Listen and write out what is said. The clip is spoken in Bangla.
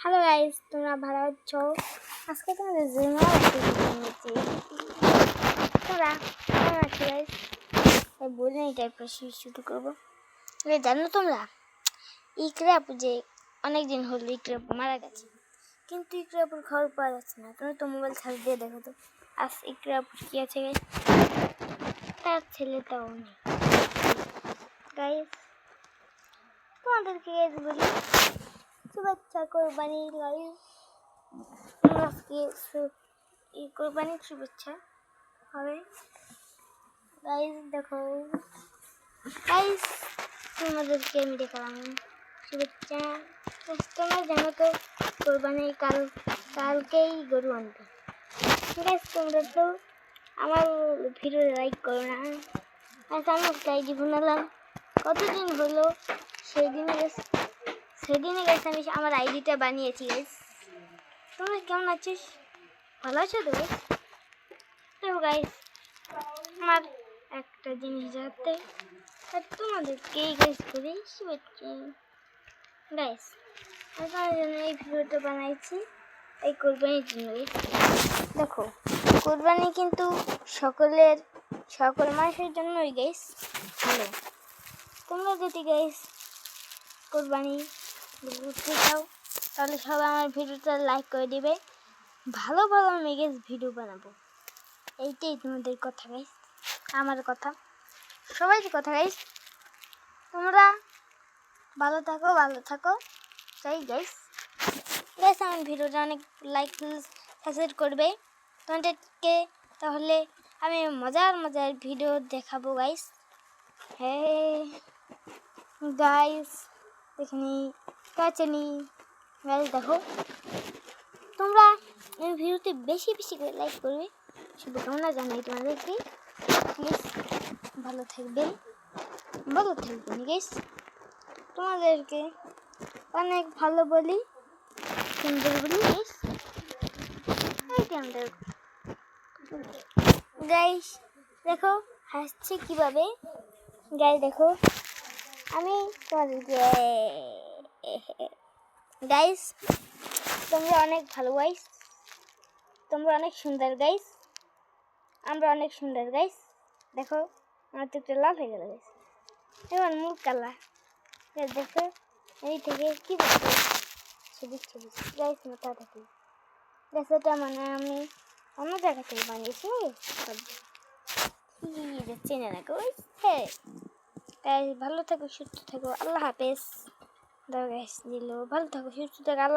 হ্যালো গাইস, তোমরা ভালো আছো? আজকে তোমাদের জন্য একটা ভিডিও নিয়েছি। তোমরা কেমন আছো গাইস? এই বলে এটাই প্রশ্ন শুরু করবো। জানো তোমরা ইকরাপুর যে অনেকদিন হলো ইকরাপুর মারা গেছে, কিন্তু ইকরাপুর খবর পাওয়া যাচ্ছে না। তুমি তো মোবাইল ছাড় দিয়ে দেখো তো আজ ইকরাপুর কি আছে গাইস। তার ছেলেটাও নেই গাইস। তোমাদেরকে গাইস বলি শুভেচ্ছা কোরবানির গাইস। আজকে কোরবানির শুভেচ্ছা হবে গাইস। দেখো গাইস, তোমাদেরকে আমি দেখালাম শুভেচ্ছা। তোমরা জানো তো কোরবানি কালকেই গরু আনবে গাইস। তোমরা তো আমার ভিডিও লাইক করো না। আজ আমি একটা আইডি বানালাম, কতদিন হলো সেদিনে গেছে আমি আমার আইডিটা বানিয়েছি গাইস। তোমরা কেমন আছিস? ভালো আছো তো গাইস? তো গাইস, আমার একটা জিনিস জানতে আর তোমাদেরকে গাইস করি শুভেচ্ছা গাইস। আপনার জন্য এই ভিডিওটা বানাইছি এই কোরবানির জন্য। দেখো কোরবানি কিন্তু সকল মানুষের জন্যই গাইস ভালো। তোমরা যদি গাইস কোরবানি ঘুরতে চাও তাহলে সবাই আমার ভিডিওটা লাইক করে দিবে। ভালো ভালো আমি গাইস ভিডিও বানাবো, এইটাই তোমাদের কথা গাইস, আমার কথা, সবাই কথা গাইস। তোমরা ভালো থাকো তাই গাইস। আমার ভিডিওটা অনেক লাইক সাবস্ক্রাইব করবে তোমাদেরকে, তাহলে আমি মজার ভিডিও দেখাবো গাইস। হ্যাঁ গাইস, দেখিনি কাছেনি গাইস। দেখো তোমরা এই ভিডিওতে বেশি করে লাইক করবে, শুভকামনা জানাই তোমাদেরকে। প্লিজ ভালো থাকবেন গাইস। তোমাদেরকে অনেক ভালো বলি, সুন্দর বলি গাইস। গাইস দেখো হাসছে কিভাবে গাইস। দেখো আমি তোমাদেরকে গাইস, তোমরা অনেক ভালো গাইস, তোমরা অনেক সুন্দর গাইস, আমরা অনেক সুন্দর গাইস। দেখো আমার তো একটা লাল হয়ে গেল গাইস, এবার মুখ কালা দেখো। এই থেকে কি দেখো ছবি গাইস, মাথা থাকে গাইস। এটা মানে আমি অন্য জায়গা থেকে বানিয়েছি চেনে না গাইস। হ্যাঁ গাইস, ভালো থাকো সুস্থ থাকো, আল্লাহ হাফেজ। দাও গাইস দিল, ভালো থাকো সুস্থ থাকো, আল্লাহ।